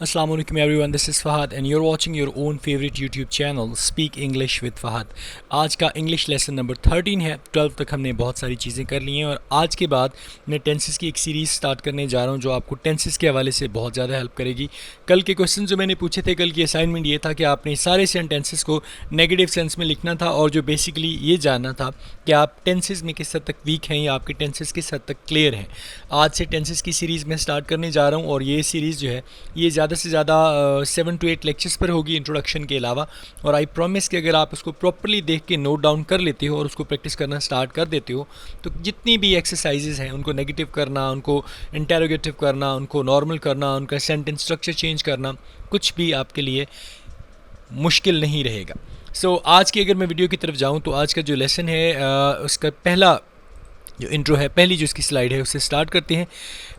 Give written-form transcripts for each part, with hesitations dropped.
Assalamu alaikum everyone, this is Fahad and you're watching your own favorite YouTube channel Speak English with Fahad. आज का English lesson number 13 है. 12 तक हमने बहुत सारी चीज़ें कर ली हैं और आज के बाद मैं टेंसेस की एक सीरीज़ स्टार्ट करने जा रहा हूं जो आपको टेंसेस के हवाले से बहुत ज़्यादा हेल्प करेगी. कल के क्वेश्चन जो मैंने पूछे थे, कल की असाइनमेंट ये था कि आपने सारे सेंटेंसेस को नेगेटिव सेंस में लिखना था और जो बेसिकली ये जानना था कि आप टेंसेस में किस हद तक वीक हैं या आपके टेंसेस किस हद तक क्लियर हैं. आज से टेंसेस की सीरीज़ में स्टार्ट करने जा रहा हूँ और ये सीरीज़ जो है ये ज़्यादा से ज़्यादा 7 to 8 लेक्चर्स पर होगी इंट्रोडक्शन के अलावा. और आई प्रॉमिस कि अगर आप उसको प्रॉपर्ली देख के नोट डाउन कर लेते हो और उसको प्रैक्टिस करना स्टार्ट कर देते हो तो जितनी भी एक्सरसाइजेज हैं उनको नेगेटिव करना, उनको इंटेरोगेटिव करना, उनको नॉर्मल करना, उनका सेंटेंस स्ट्रक्चर चेंज करना कुछ भी आपके लिए मुश्किल नहीं रहेगा. सो आज की अगर मैं वीडियो की तरफ जाऊँ तो आज का जो लेसन है उसका पहला जो इंट्रो है, पहली जो इसकी स्लाइड है उससे स्टार्ट करते हैं.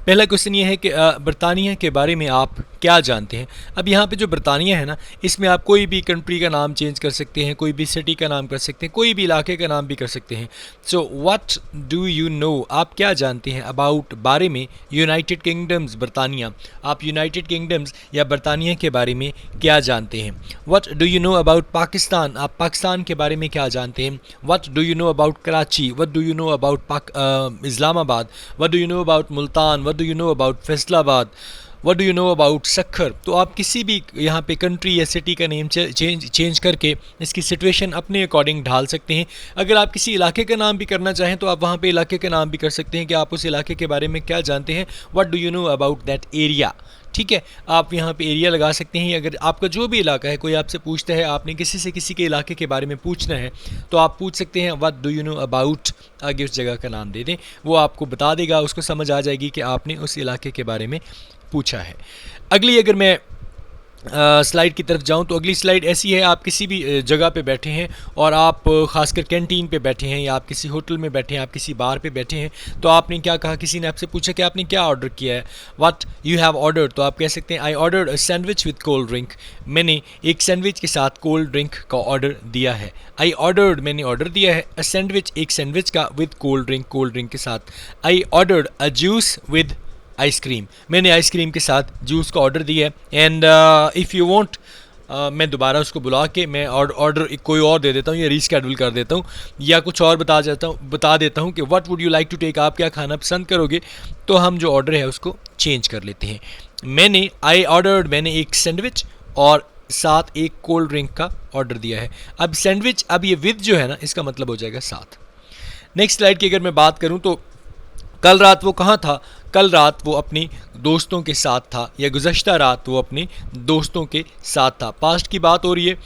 पहला क्वेश्चन ये है कि बरतानिया के बारे में आप क्या जानते हैं. अब यहाँ पे जो बरतानिया है ना, इसमें आप कोई भी कंट्री का नाम चेंज कर सकते हैं, कोई भी सिटी का नाम कर सकते हैं, कोई भी इलाके का नाम भी कर सकते हैं. So what do you know, आप क्या जानते हैं अबाउट, बारे में, यूनाइटेड किंगडम्स बरतानिया. आप यूनाइटेड किंगडम्स या बरतानिया के बारे में क्या जानते हैं. What do you know about Pakistan, आप पाकिस्तान के बारे में क्या जानते हैं. What do you know about Karachi, what do you know about Islamabad, what do you know about Multan, what do you know about Faisalabad, what do you know about Sukkur. तो आप किसी भी यहाँ पे कंट्री या सिटी का नेम चेंज करके इसकी सिचुएशन अपने अकॉर्डिंग ढाल सकते हैं. अगर आप किसी इलाके का नाम भी करना चाहें तो आप वहाँ पे इलाके का नाम भी कर सकते हैं कि आप उस इलाके के बारे में क्या जानते हैं. What do you know about that area. ठीक है, आप यहाँ पे एरिया लगा सकते हैं. अगर आपका जो भी इलाका है, कोई आपसे पूछता है, आपने किसी से किसी के इलाके के बारे में पूछना है तो आप पूछ सकते हैं what do you know about, आगे उस जगह का नाम दे दें, वो आपको बता देगा, उसको समझ आ जाएगी कि आपने उस इलाके के बारे में पूछा है. अगली अगर मैं स्लाइड की तरफ जाऊं तो अगली स्लाइड ऐसी है. आप किसी भी जगह पे बैठे हैं और आप ख़ासकर कैंटीन पे बैठे हैं या आप किसी होटल में बैठे हैं, आप किसी बार पे बैठे हैं, तो आपने क्या कहा, किसी ने आपसे पूछा कि आपने क्या ऑर्डर किया है. व्हाट यू हैव ऑर्डर्ड, तो आप कह सकते हैं I ordered a sandwich with cold drink, मैंने एक सैंडविच के साथ कोल्ड ड्रिंक का ऑर्डर दिया है. आई ऑर्डर्ड, मैंने ऑर्डर दिया है, अ सैंडविच, एक सैंडविच का, विद कोल्ड ड्रिंक के साथ. I ordered a juice with ice cream, मैंने आइसक्रीम के साथ जूस का ऑर्डर दिया है. एंड इफ़ यू वांट, मैं दोबारा उसको बुला के मैं ऑर्डर कोई और दे देता हूँ या रीस्केड्यूल कर देता हूँ या कुछ और बता देता हूँ कि what would you like to take, आप क्या खाना पसंद करोगे, तो हम जो ऑर्डर है उसको चेंज कर लेते हैं. मैंने, आई ऑर्डर्ड, मैंने एक सैंडविच और साथ एक कोल्ड ड्रिंक का ऑर्डर दिया है. अब सैंडविच, अब ये विद जो है ना, इसका मतलब हो जाएगा साथ. नेक्स्ट स्लाइड की अगर मैं बात करूँ तो कल रात वो कहाँ था, कल रात वो अपने दोस्तों के साथ था या गुज़श्ता रात वो अपने दोस्तों के साथ था. पास्ट की बात हो रही है.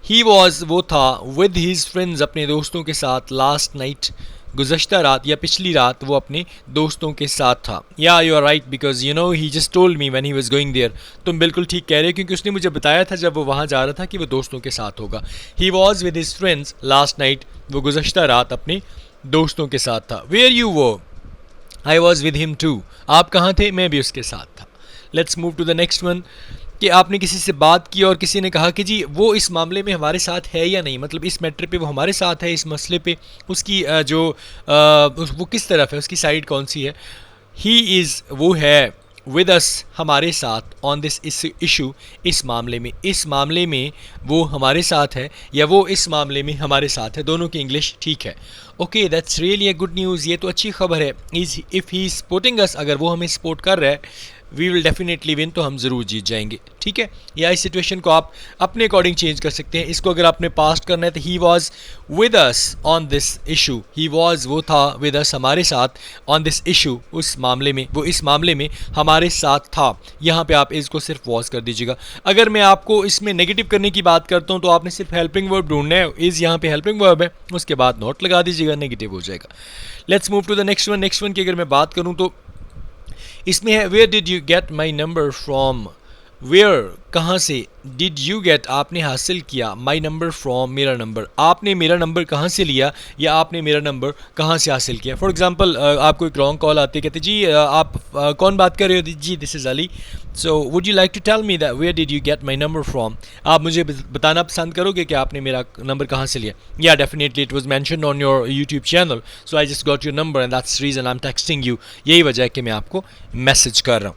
ही वॉज, वो था, विद हीज़ फ्रेंड्स, अपने दोस्तों के साथ, लास्ट नाइट, गुज़श्ता रात या पिछली रात वो अपने दोस्तों के साथ था. Yeah you are right because you know he just told me when he was going there, तुम बिल्कुल ठीक कह रहे हो क्योंकि उसने मुझे बताया था जब वो वहाँ जा रहा था कि वो दोस्तों के साथ होगा. He was with his friends last night, वो गुज़श्ता रात अपने दोस्तों के साथ था. Where you were, I was with him too, आप कहाँ थे, मैं भी उसके साथ था. Let's move to the next one कि आपने किसी से बात की और किसी ने कहा कि जी वो इस मामले में हमारे साथ है या नहीं, मतलब इस मैटर पे वो हमारे साथ है, इस मसले पे उसकी वो किस तरफ है, उसकी साइड कौन सी है. ही इज़, वो है, विद अस, हमारे साथ, ऑन दिस इशू, इस मामले में, इस मामले में वो हमारे साथ है या वो इस मामले में हमारे साथ है, दोनों की इंग्लिश ठीक है. Okay, that's really a good news, ये तो अच्छी खबर है. इफ़ ही सपोर्टिंग अस, अगर वो हमें सपोर्ट कर रहा है, वी विल डेफिनेटली विन, तो हम ज़रूर जीत जाएंगे. ठीक है, या इस सिचुएशन को आप अपने अकॉर्डिंग चेंज कर सकते हैं. इसको अगर आपने पास्ट करना है तो he was with us on this issue, he was, वो था, विद अस, हमारे साथ, ऑन दिस इशू, उस मामले में, वो इस मामले में हमारे साथ था. यहाँ पे आप इसको सिर्फ वॉज कर दीजिएगा. अगर मैं आपको इसमें नेगेटिव करने की बात करता हूँ तो आपने सिर्फ हेल्पिंग वर्ब ढूंढना है. इज़ यहाँ पे हेल्पिंग वर्ब है, उसके बाद नॉट लगा दीजिएगा, नेगेटिव हो जाएगा. Let's move to the next one. Next one की अगर मैं बात करूँ तो इसमें है where did you get my number from, where, कहाँ से, डिड यू गेट, आपने हासिल किया, माई नंबर फ्रॉम, मेरा नंबर, आपने मेरा नंबर कहाँ से लिया या आपने मेरा नंबर कहाँ से हासिल किया. फॉर एग्जांपल आपको एक रॉन्ग कॉल आती है, कहते जी आप कौन बात कर रहे हो, जी this is Ali, so would you like to tell me that where did you get my number from, आप मुझे बताना पसंद करोगे कि आपने मेरा नंबर कहाँ से लिया. या definitely it was mentioned on your YouTube channel, so I just got your number and that's reason I am texting you, यही वजह है कि मैं आपको मैसेज कर रहा हूँ.